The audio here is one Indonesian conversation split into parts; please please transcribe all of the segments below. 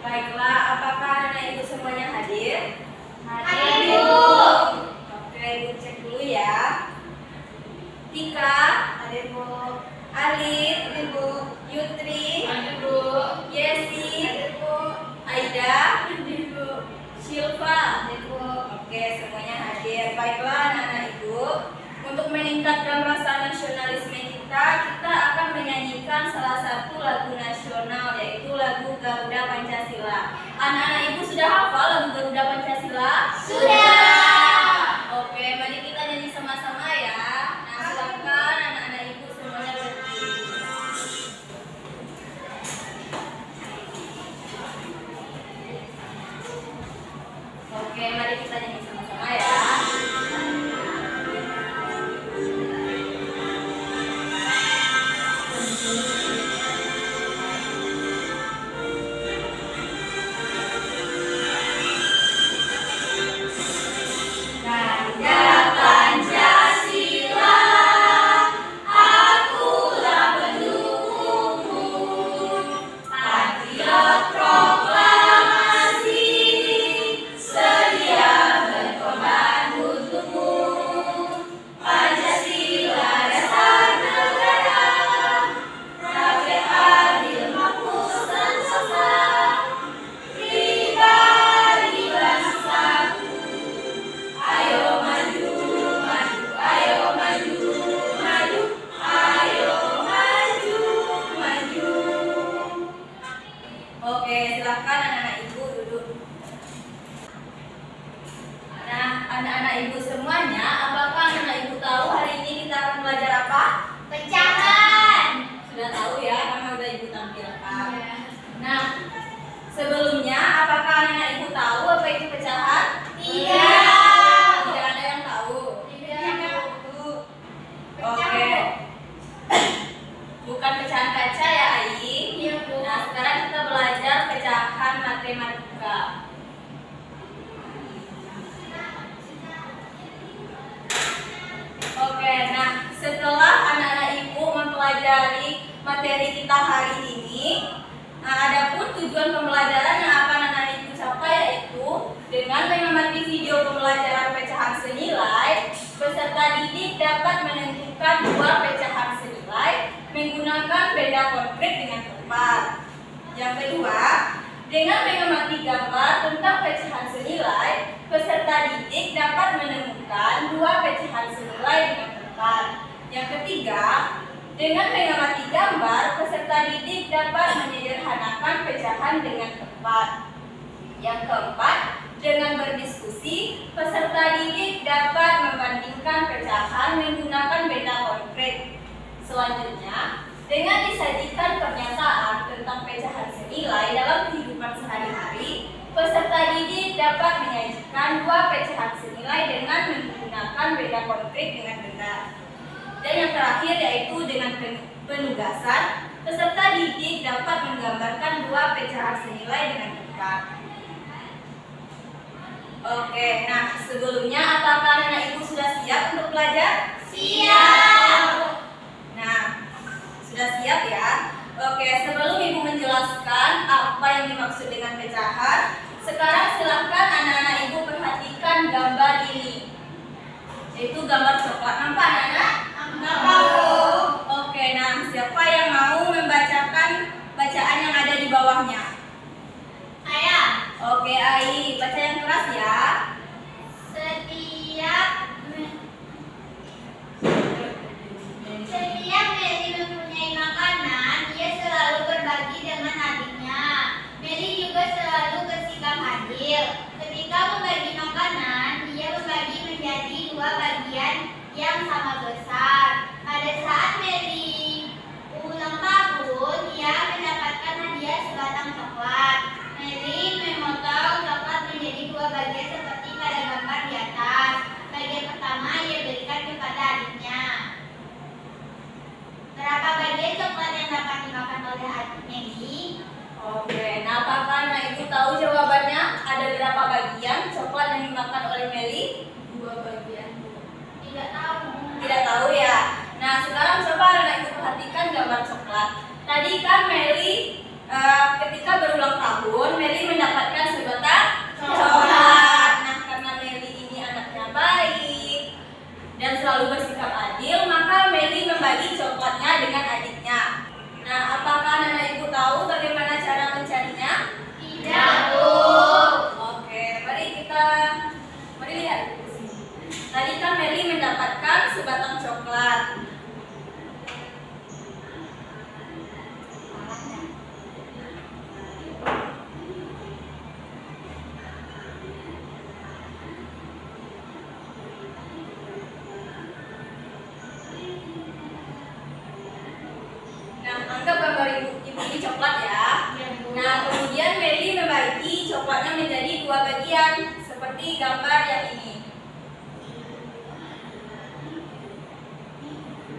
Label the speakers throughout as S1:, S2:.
S1: Baiklah, apakah anak ibu semuanya hadir?
S2: Hadir, Bu.
S1: Oke, ibu cek dulu ya. Tika, hadir Bu. Alif, hadir Bu. Yutri,
S2: Hadir, Bu.
S1: Yesi,
S2: Hadir, Bu.
S1: Aida,
S2: Hadir, Bu.
S1: Silva,
S2: Hadir, Bu.
S1: Oke, semuanya hadir. Baiklah anak-anak ibu, untuk meningkatkan rasa nasionalisme kita akan menyanyikan salah satu lagu nasional, yaitu lagu Garuda Pancasila. Anak-anak ibu sudah hafal lagu Garuda Pancasila?
S2: Sudah.
S1: Oke, mari kita nyanyi sama-sama ya. Nah, silakan anak-anak ibu semuanya berdiri. Oke, mari kita nyanyi sama-sama ya. Oke, silakan anak-anak ibu duduk. Nah, anak-anak ibu semuanya, apakah anak-anak ibu tahu hari ini kita akan belajar apa?
S2: Pecahan.
S1: Sudah tahu ya, karena udah ibu tampilkan.
S2: Iya.
S1: Nah, sebelumnya, apakah anak-anak ibu tahu apa itu pecahan?
S2: Tidak.
S1: Tidak ada yang tahu.
S2: Tidak.
S1: Oke. Bukan pecahan kaca ya, Ai?
S2: Iya, Bu.
S1: Nah, sekarang kita belajar pecahan matematika. Oke, nah setelah anak-anak ibu mempelajari materi kita hari ini, nah adapun tujuan pembelajaran yang akan anak-anak ibu capai yaitu dengan mengamati video pembelajaran pecahan senilai, peserta didik dapat menentukan dua pecahan senilai menggunakan benda konkret dengan tepat. Yang kedua, dengan mengamati gambar tentang pecahan senilai, peserta didik dapat menemukan dua pecahan senilai dengan tepat. Yang ketiga, dengan mengamati gambar, peserta didik dapat menyederhanakan pecahan dengan tepat. Yang keempat, dengan berdiskusi, peserta didik dapat membandingkan pecahan menggunakan benda konkret. Selanjutnya, dengan disajikan pernyataan tentang pecahan senilai dalam kehidupan sehari-hari, peserta didik dapat menyajikan dua pecahan senilai dengan menggunakan benda konkret dengan benda. Dan yang terakhir yaitu dengan penugasan, peserta didik dapat menggambarkan dua pecahan senilai dengan tepat. Oke, nah sebelumnya apakah anak ibu sudah siap untuk belajar?
S2: Siap.
S1: Nah, sudah siap ya? Oke, sebelum ibu menjelaskan apa yang dimaksud dengan pecahan, sekarang silakan anak-anak ibu perhatikan gambar ini, yaitu gambar coklat. Nampak anak-anak?
S2: Nampak.
S1: Oke, nah siapa yang mau membacakan bacaan yang ada di bawahnya?
S2: Saya.
S1: Oke, Ai, baca yang keras ya.
S2: Setiap Meli mempunyai makanan, ia selalu berbagi dengan adiknya. Meli juga selalu bersikap adil. Ketika membagi makanan, ia membagi menjadi dua bagian yang sama besar. Pada saat Meli ulang tahun, ia mendapatkan hadiah sebatang coklat. Meli memotong coklat menjadi dua bagian seperti pada gambar di atas. Bagian pertama ia berikan kepada adiknya. Berapa bagian coklat yang dapat dimakan oleh adik Meli?
S1: Oke, nah apakah anak ibu tahu jawabannya? Ada berapa bagian coklat yang dimakan oleh Meli?
S2: 2 bagian. Tidak tahu.
S1: Tidak tahu ya. Nah, sekarang coba anak ibu perhatikan gambar coklat. Tadi kan Meli ketika berulang tahun Meli mendapatkan sebatang coklat. Nah, karena Meli ini anaknya baik dan selalu bersikap adil, maka Meli membagi coklatnya dengan adiknya. Nah, apakah anak ibu tahu bagaimana cara mencarinya?
S2: Tidak, Bu.
S1: Oke, mari lihat. Tadi kan Meli mendapatkan sebatang coklat. Nah, anggap gambar ibu ini coklat ya. Nah, kemudian Meli membagi coklatnya menjadi 2 bagian seperti gambar yang ini.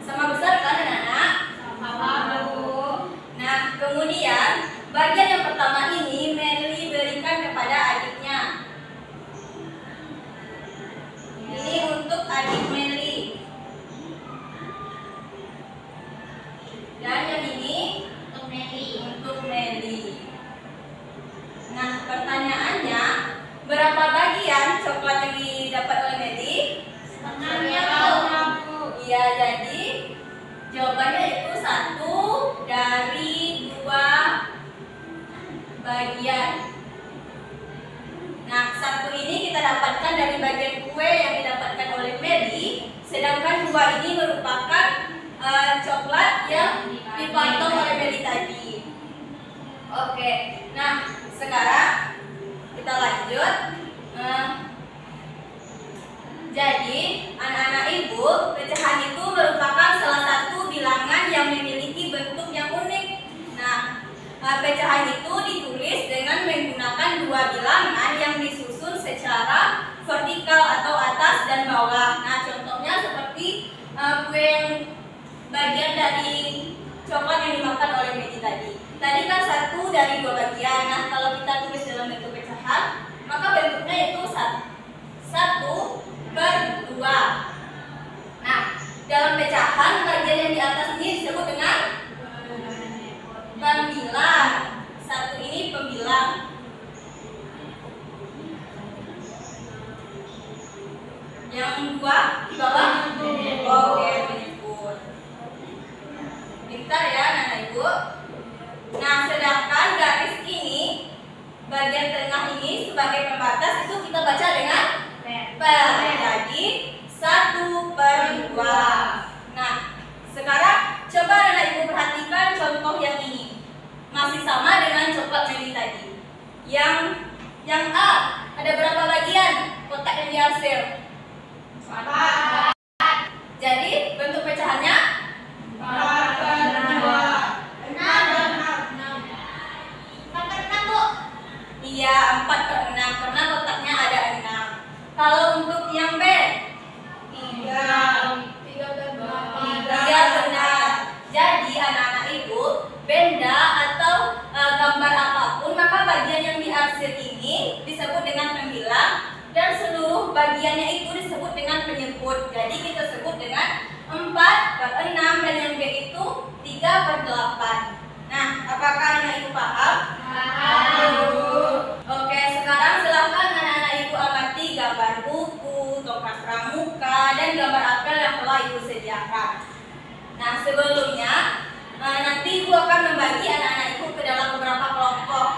S1: Sama besar kan anak-anak?
S2: Sama, Bu.
S1: Nah, kemudian bagian yang pertama ini Meli berikan kepada adiknya. Ini untuk adik Meli. Dan yang ini
S2: Untuk Meli.
S1: untuk Meli. Nah, pertanyaannya, berapa bagian coklat yang didapat oleh Meli?
S2: Setengahnya, Bu.
S1: Iya, jadi jawabannya itu 1 dari 2 bagian. Nah, 1 ini kita dapatkan dari bagian kue yang didapatkan oleh Meli, sedangkan 2 ini merupakan coklat yang dipotong oleh Meli tadi. Oke, nah sekarang kita lanjut. Jadi, anak-anak ibu, pecahan itu merupakan salah satu bilangan yang memiliki bentuk yang unik. Nah, pecahan itu ditulis dengan menggunakan 2 bilangan yang disusun secara vertikal atau atas dan bawah. Nah, contohnya seperti kue yang bagian dari coklat yang dimakan oleh Meli tadi. Tadi kan 1 dari 2 bagian. Nah, kalau kita tulis dalam bentuk pecahan, maka bentuknya itu 1/2. Nah, dalam pecahan bagian yang di atas ini disebut dengan pembilang. 1 ini pembilang. Yang 2 di bawah? Oke, menyebut. Pintar ya anak ibu. Nah, sedangkan garis ini, bagian tengah ini sebagai pembatas itu kita baca dengan per. Jadi 1/2. Nah, sekarang coba anak ibu perhatikan contoh yang ini. Masih sama dengan coklat Meli tadi. Yang A, ada berapa bagian kotak yang dihasil?
S2: 4.
S1: Jadi bentuk pecahannya
S2: 4/2. 4/6, Bu.
S1: iya 4/6 karena kotaknya ada 6. Kalau untuk yang B 3 benar. Jadi anak-anak ibu, benda atau gambar apapun, maka bagian yang dihasil ini disebut dengan pembilang dan seluruh bagiannya itu disebut dengan penyebut. Jadi kita sebut dengan 4/6 dan yang B itu 3/8. Nah, apakah anak ibu paham? Oke, sekarang silakan anak-anak ibu amati gambar buku, tongkat pramuka, dan gambar apel yang telah ibu sediakan. Nah, sebelumnya nanti ibu akan membagi anak-anak ibu ke dalam beberapa kelompok.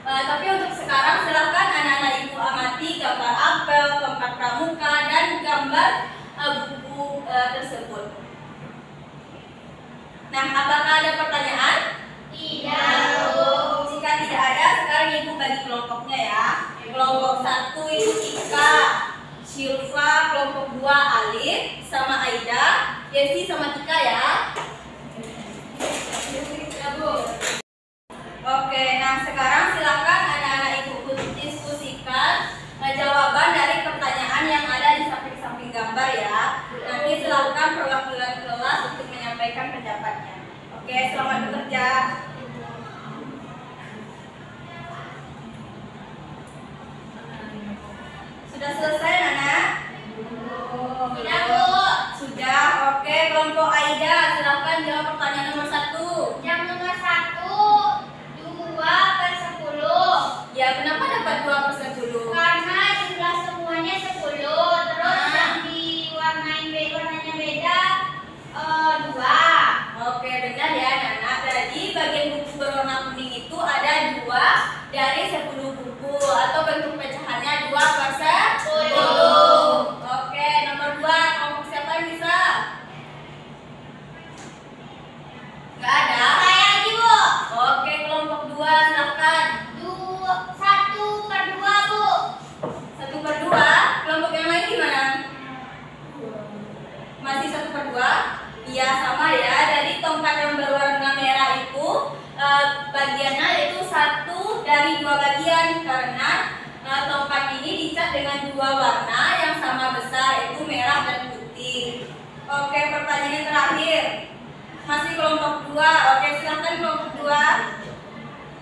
S1: Tapi untuk sekarang silakan anak-anak ibu amati gambar apel, tongkat pramuka, dan gambar buku tersebut. Nah, apakah ada pertanyaan?
S2: Tidak, Bu.
S1: Jika tidak ada, sekarang ibu bagi kelompoknya ya. Kelompok 1 itu Ika, Silva, kelompok 2 Alif sama Aida, Yesi sama Tika ya. Oke, nah sekarang silakan anak-anak ibu diskusikan jawaban dari pertanyaan yang ada di samping-samping gambar ya. Nanti silakan perwakilan kelas untuk menyampaikan pendapatnya. Oke, selamat bekerja. Sudah selesai, Nana?
S2: Sudah, Bu.
S1: Sudah. Oke, kelompok Aida, silakan jawab pertanyaan nomor 1.
S2: Yang nomor 1,
S1: Nggak ada.
S2: Saya lagi, Bu.
S1: Oke, kelompok 2 silakan.
S2: 1/2, Bu.
S1: 1/2. Kelompok yang lain gimana? Masih 1/2? Iya, sama ya. Jadi tongkat yang berwarna merah itu bagiannya itu 1 dari 2 bagian karena tongkat ini dicat dengan 2 warna yang sama besar, yaitu merah dan putih. Oke, pertanyaan terakhir. Masih kelompok 2. Oke, silakan kelompok 2.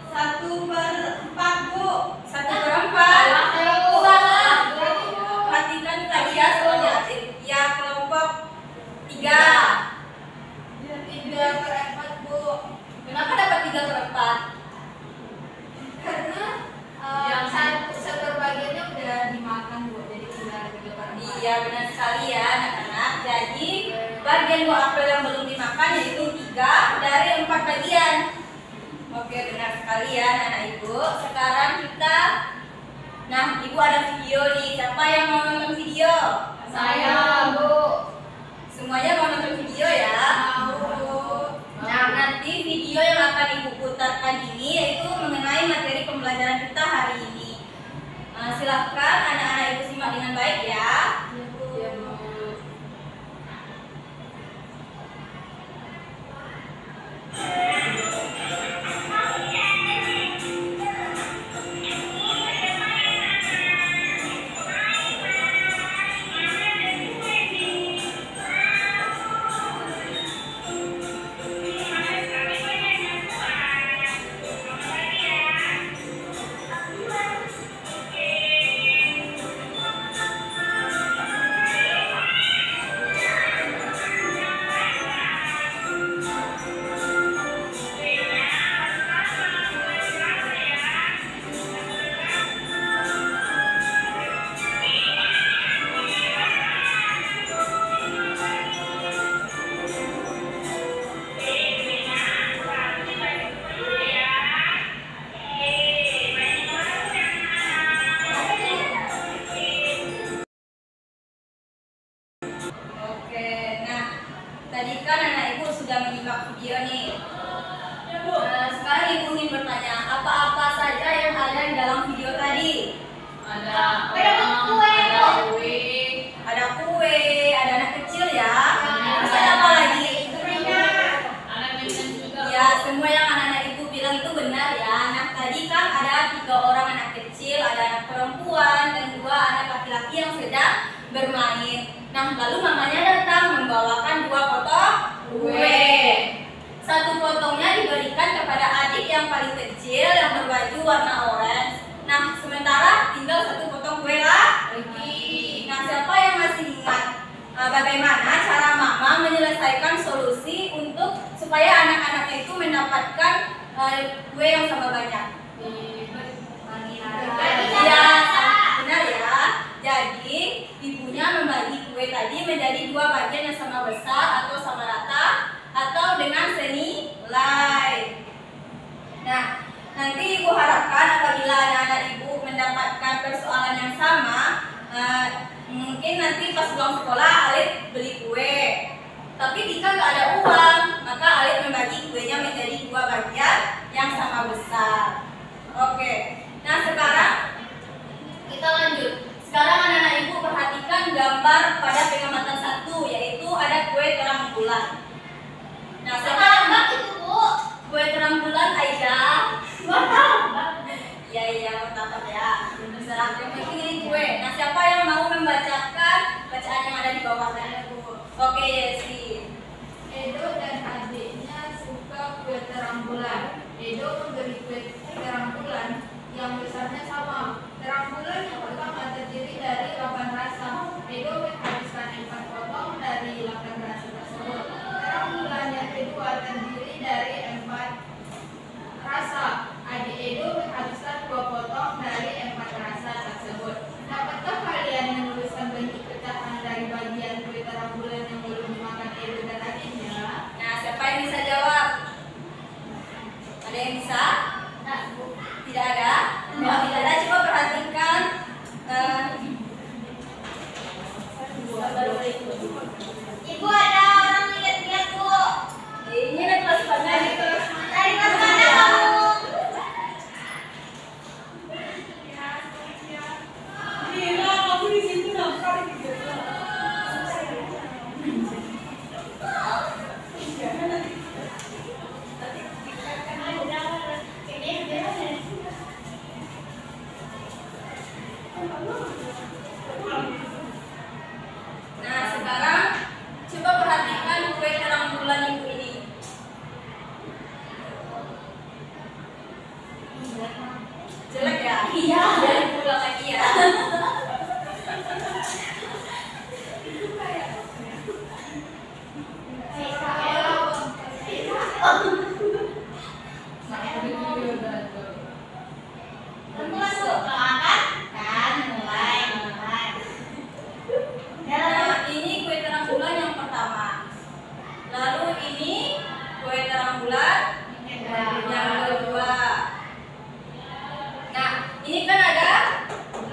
S1: 1/4, Bu. 1/4. Salah. Perhatikan tadi ya soalnya. Ya, kelompok 3.
S3: 3/4, Bu.
S1: Kenapa dapat 3/4?
S3: Karena yang satu bagiannya udah dimakan, Bu. Jadi tinggal 3/4.
S1: Iya, benar sekali ya anak-anak. Jadi bagian buah apel yang belum dimakan yaitu 3 dari 4 bagian. Oke, benar sekali ya anak-anak ibu. Sekarang kita, nah ibu ada video nih. Siapa yang mau nonton video?
S3: Saya, Bu.
S1: Semuanya mau nonton video ya?
S3: Mau.
S1: Nah, nanti video yang akan ibu putarkan ini yaitu mengenai materi pembelajaran kita hari ini. Silahkan anak-anak ibu simak dengan baik ya.
S3: Iya, Bu.
S1: Oke, nah tadi kan anak ibu sudah menyimak video nih. Sekarang ibu ingin bertanya, apa-apa saja yang ada di dalam video tadi?
S3: Ada
S2: kue,
S3: ada kue,
S1: Ada kue, ada anak kecil ya.
S3: Iya.
S1: Terus ada apa lagi?
S3: ada mainan juga.
S1: Ya, semua yang anak-anak ibu bilang itu benar ya. Nah, tadi kan ada 3 orang anak kecil, ada anak perempuan dan 2 anak laki-laki yang sedang bermain. Nah, lalu mamanya datang membawakan 2 potong kue. 1 potongnya diberikan kepada adik yang paling kecil yang berbaju warna orange. Nah, sementara tinggal 1 potong kue lagi. Nah, siapa yang masih ingat bagaimana cara mama menyelesaikan solusi untuk supaya anak-anaknya itu mendapatkan kue yang sama banyak? Iya, benar ya. Jadi ibunya membagi kue tadi menjadi 2 bagian yang sama besar atau sama rata atau dengan senilai. Nah, nanti ibu harapkan apabila anak-anak ibu mendapatkan persoalan yang sama, mungkin nanti pas pulang sekolah Alif beli kue. Tapi jika nggak ada uang, maka Alif membagi kuenya menjadi 2 bagian yang sama besar. Oke, nah sekarang kita lanjut. Sekarang anak-anak ibu perhatikan gambar pada pengamatan 1, yaitu ada kue terang bulan. Nah, siapa yang
S2: itu, Bu?
S1: kue terang bulan? Aida. Iya, mantap ya. Terserah, yang penting ini kue. Nah, siapa yang mau membacakan bacaan yang ada di bawahnya? Oke, Yesi.
S3: Edo dan adiknya suka kue terang bulan. Edo memberi kue terang bulan yang besarnya sama. Terang bulan yang pertama terdiri dari 8 rasa. Edo menghabiskan 4 potong dari 8 rasa tersebut. Terang bulan yang kedua terdiri dari 4 rasa. Adik Edo menghabiskan 2 potong dari 4 rasa tersebut. Dapatkah kalian menuliskan bentuk pecahan dari bagian kue terang bulan yang belum dimakan Edo dan adiknya?
S1: Nah, siapa yang bisa jawab? Ada yang bisa? Tidak ada? Kalau tidak ada, coba perhatikan
S2: Ibu, ada orang lihat-lihat, Bu.
S1: ini Iya, dari pulang lagi ya. Nah, ini kue terang bulan yang pertama. Lalu ini kue terang bulan yang kedua. Nah, ini kan ada 8.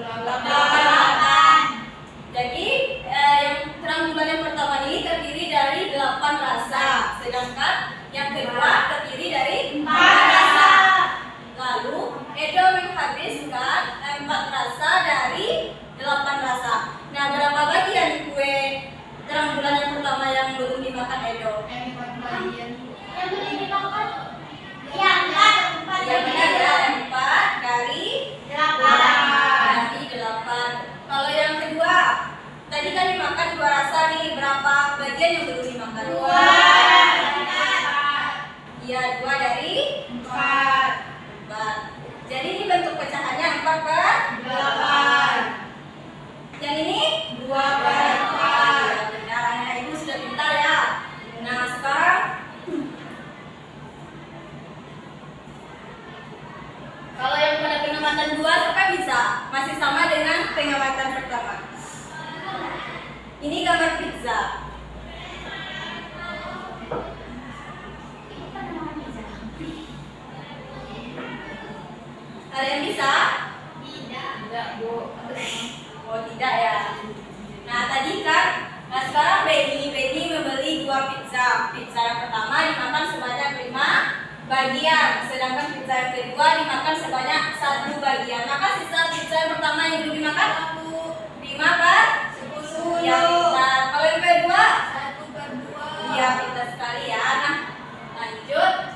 S1: Jadi yang terang bulan yang pertama ini terdiri dari 8 rasa, sedangkan yang kedua terdiri dari 4 rasa. Lalu Edo menghabiskan 4 rasa dari 8 rasa. Nah, berapa bagian kue terang bulan yang pertama yang belum dimakan Edo? Yang benar ya, 4 dari 8. Kalau yang kedua, tadi kan dimakan 2 rasa nih, berapa bagian yang belum dimakan? 2. Iya, 2 dari 4. Jadi ini bentuk pecahannya 4 per 8. Yang ini 2 per 4. Ya, benar, anak ibu sudah pintar ya. Nah, sekarang kalau yang pada pengamatan 2 siapa bisa? Masih sama dengan pengamatan pertama. Ini gambar pizza. Ada yang bisa?
S3: Tidak, Bu.
S1: Oh, tidak ya. Nah, tadi kan, sekarang Benny membeli 2 pizza. Pizza yang pertama dimakan sebanyak 5 bagian, sedangkan pizza yang kedua dimakan sebanyak 1 bagian. Maka sisa pizza yang pertama yang belum dimakan 5 per 10. Ya, pintar. Kalau yang kedua
S3: 1 per 2.
S1: iya, pintar sekali ya. Nah, lanjut.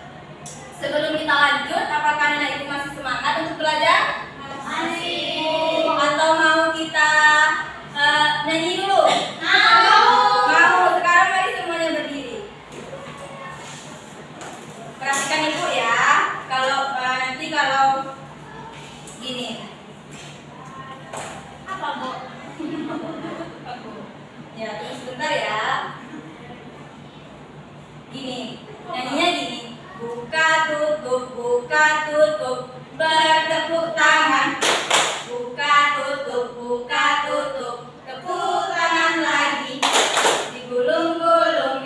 S1: Sebelum kita lanjut, apakah anak ibu masih semangat untuk belajar?
S2: Masih.
S1: Atau mau kita nyanyi dulu?
S2: Mau.
S1: Sekarang mari semuanya berdiri. Perhatikan ibu ya. Nanti kalau gini.
S2: Apa, Bu?
S1: Ya, tunggu sebentar ya. Gini, nyanyinya gini. Buka tutup, bertepuk tangan. Buka tutup, tepuk tangan lagi. Digulung-gulung,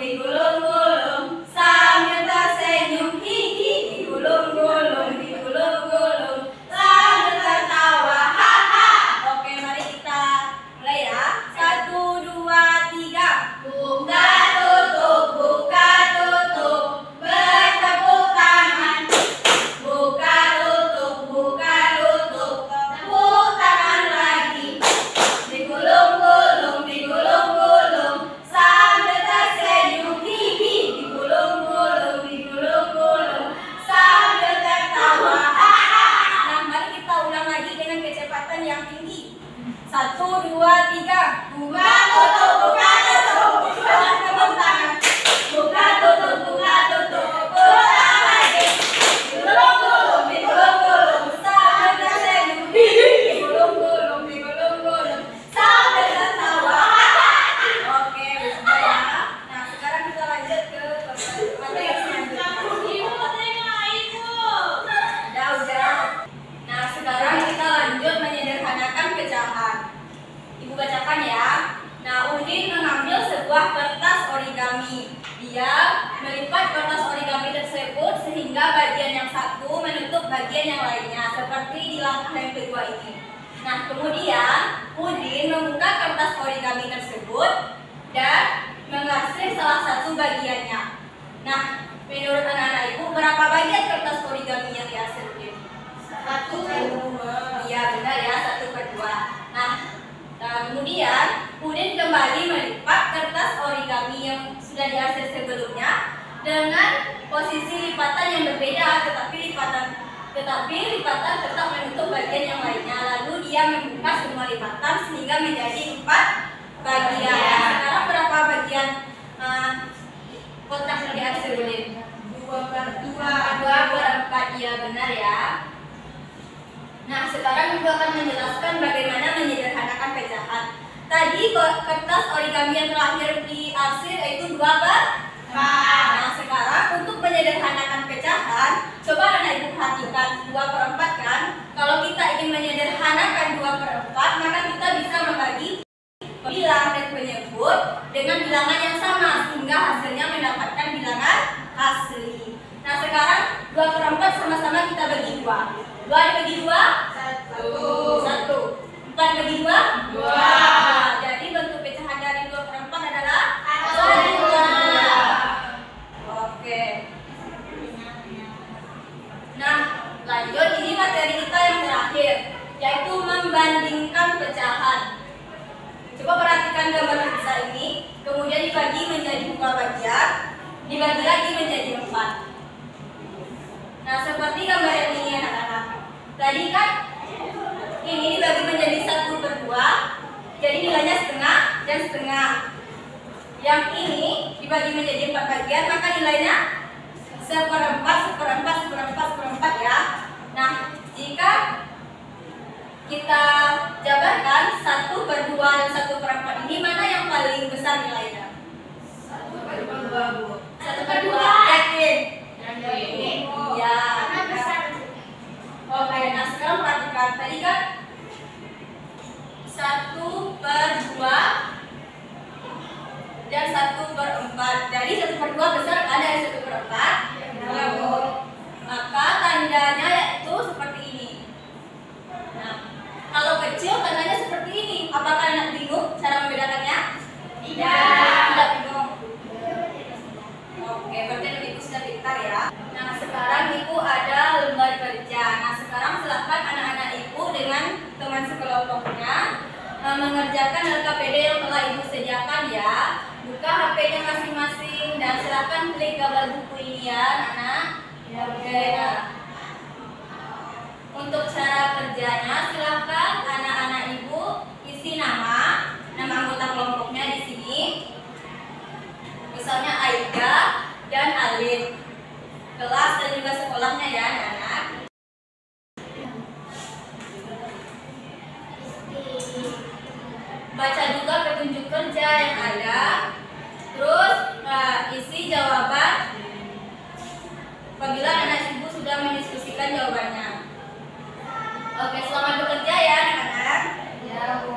S1: sambil tersenyum. Hihi, digulung-gulung, sambil tertawa. Haha. Oke, mari kita mulai ya. 1, 2, 3. Buka tutup, bertepuk tangan. Buka tutup, tepuk tangan lagi. Digulung-gulung, sambil tersenyum. Hihi, digulung-gulung, sambil tertawa. Nah, mari kita ulang lagi dengan kecepatan yang tinggi. 1, 2, 3. Buka tutup, bertepuk tangan. Buka tutup, tepuk tangan lagi. Digulung-gulung, sambil tersenyum. Hihi, digulung-gulung, sambil tertawa. Oke, sudah ya. Nah, sekarang kita lanjut ke materi selanjutnya. Udah. Nah, sekarang kita lanjut menyederhanakan pecahan. Ibu bacakan ya. Nah, Udin mengambil sebuah kertas origami. Dia melipat kertas origami tersebut sehingga bagian yang satu menutup bagian yang lainnya, seperti di langkah yang kedua ini. Nah, kemudian Udin membuka kertas origami tersebut dan mengasih salah satu bagiannya. Nah, menurut anak-anak ibu, berapa bagian kertas origami yang dihasilkan? 1 per 2. Iya, benar ya, 1 per 2. Nah, kemudian Udin kembali melipat kertas origami yang sudah dihasil sebelumnya dengan posisi lipatan yang berbeda, tetapi lipatan tetap menutup bagian yang lainnya. Lalu dia membuka semua lipatan sehingga menjadi 4 bagian. Nah, sekarang berapa bagian kotak yang dihasil Udin?
S3: 2 per 2.
S1: 2 per 4, iya benar ya. Nah, sekarang Ibu akan menjelaskan bagaimana menyederhanakan pecahan. Tadi kertas origami yang terakhir diarsir yaitu 2 per 4. Nah, sekarang untuk menyederhanakan pecahan, coba anak Ibu perhatikan 2 per 4 kan? Kalau kita ingin menyederhanakan 2 per 4, maka kita bisa membagi bilang dan penyebut dengan bilangan yang sama sehingga hasilnya mendapatkan bilangan asli. Nah, sekarang 2 per 4 sama-sama kita bagi 2. 2 dibagi 2? 1. 4 bagi 2? 2. Nah, jadi bentuk pecahan dari 2 per 4 adalah 1. Oke. Nah, lanjut, ini materi kita yang terakhir, yaitu membandingkan pecahan. Coba perhatikan gambar pizza ini, kemudian dibagi menjadi 2 bagian, dibagi lagi menjadi 4. Nah, seperti gambar yang ini anak-anak. Tadi kan ini dibagi menjadi 1 per 2, jadi nilainya setengah dan setengah. Yang ini dibagi menjadi 4 bagian, maka nilainya seperempat, seperempat, seperempat, seperempat ya. Nah, jika kita jabarkan 1 per 2 dan 1 per 4 ini, mana yang paling besar nilainya?
S3: 1 per 2, Bu.
S1: 1 per 2, yakin? Iya.
S2: Karena besar.
S1: Oke, nah sekarang perhatikan. Tadi kan 1 per 2 dan 1 per 4. Jadi 1 per 2 besar kan dari 1 per 4?
S3: Ya, Bu.
S1: Maka tandanya yaitu seperti ini. Nah, kalau kecil tandanya seperti ini. Apakah anak bingung cara membedakannya? Tidak bingung. Oke, berarti anak Ibu sudah pintar ya. Nah, sekarang Ibu ada lembar kerja. Nah, sekarang silakan anak-anak Ibu dengan teman sekelompoknya mengerjakan LKPD yang telah Ibu sediakan ya. Buka HP-nya masing-masing dan silakan klik gambar buku ini ya, anak. Oke, nah. Untuk cara kerjanya, silakan anak-anak Ibu isi nama anggota kelompoknya di sini. Misalnya Aida dan Alin. Kelas dan juga sekolahnya ya, anak-anak. Baca juga petunjuk kerja yang ada. Terus isi jawaban apabila anak Ibu sudah mendiskusikan jawabannya. Oke, selamat bekerja ya anak-anak.
S3: Ya, Bu.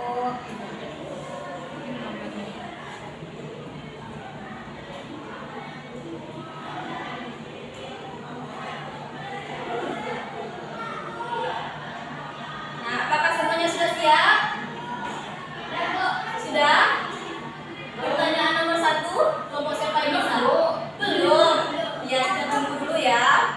S1: Nah, apakah semuanya sudah siap? Sudah? Pertanyaan nomor 1, kelompok siapa yang bisa? Belum. Ya, kita tunggu dulu ya.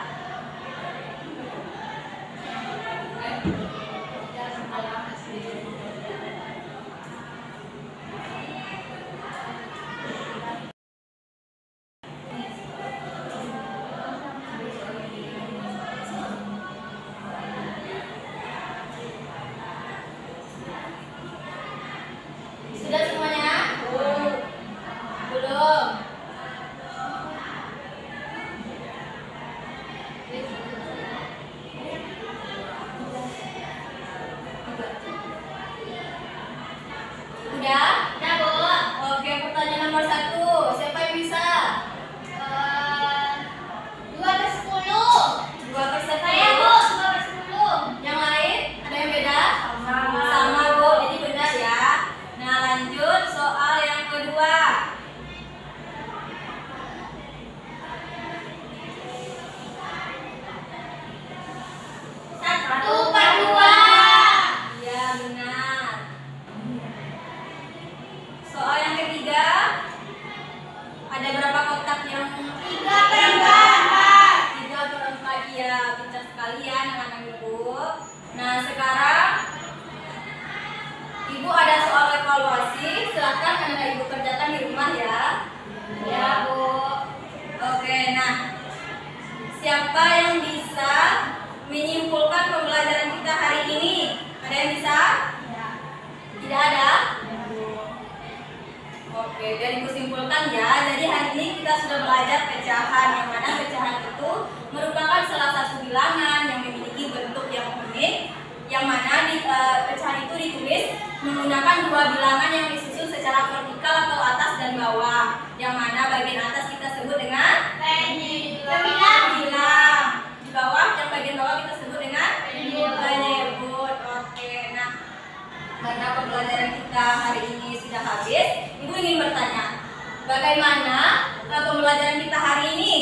S1: Sudah semuanya? Belum. Udah?
S2: Udah, Bu.
S1: Oke, pertanyaan nomor 1. Siapa yang bisa?
S2: 2 per 10.
S1: 2 per 10.
S2: Saya, Bu, 2 per 10.
S1: Yang lain? Ada yang beda?
S3: Sama.
S1: Sama, Bu. Jadi benar ya. Nah, lanjut soal yang kedua.
S2: Satu per 2.
S1: Iya, benar. Soal yang ketiga. Ada berapa kotak yang
S2: 3 per 4.
S1: 3 per 4? Iya, pintar sekali ya anak-anak Ibu. Nah, sekarang Ibu ada soal evaluasi. Silakan anak-anak Ibu kerjakan di rumah ya.
S2: Ya, Bu.
S1: Oke, nah siapa yang bisa menyimpulkan pembelajaran kita hari ini? Ada yang bisa? Tidak ada? Oke, jadi Ibu simpulkan ya. Jadi hari ini kita sudah belajar pecahan, yang mana pecahan itu merupakan salah satu bilangan yang memiliki bentuk yang unik, menggunakan dua bilangan yang disusun secara vertikal atau atas dan bawah. Yang mana bagian atas kita sebut dengan bilang. Di bawah, yang bagian bawah kita sebut dengan penyebut. Oke, nah karena pembelajaran kita hari ini sudah habis, Ibu ingin bertanya, bagaimana pembelajaran kita hari ini?